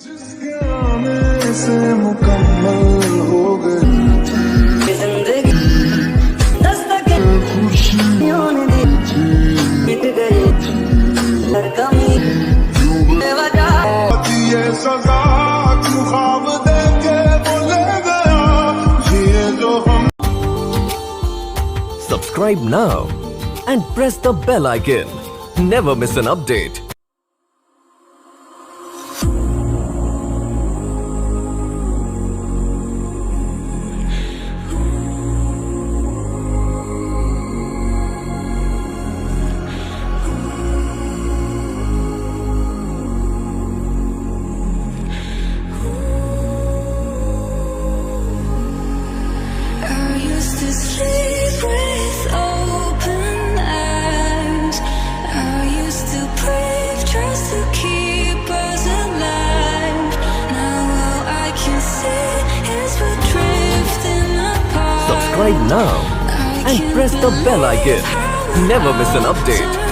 जिसके आने से मुकम्मल हो गई जिंदगी दस्तक खुशियों ने दी मिट गई हर कमी बेवजह ये सजा क्यों ख्वाब देके वो ले गया ये जो हम Subscribe now and press the bell icon. Never miss an update. Sleep with open eyes. I used to brave just to keep us alive. Now all I can see is we're drifting apart. Subscribe now and press the bell icon. Never miss an update.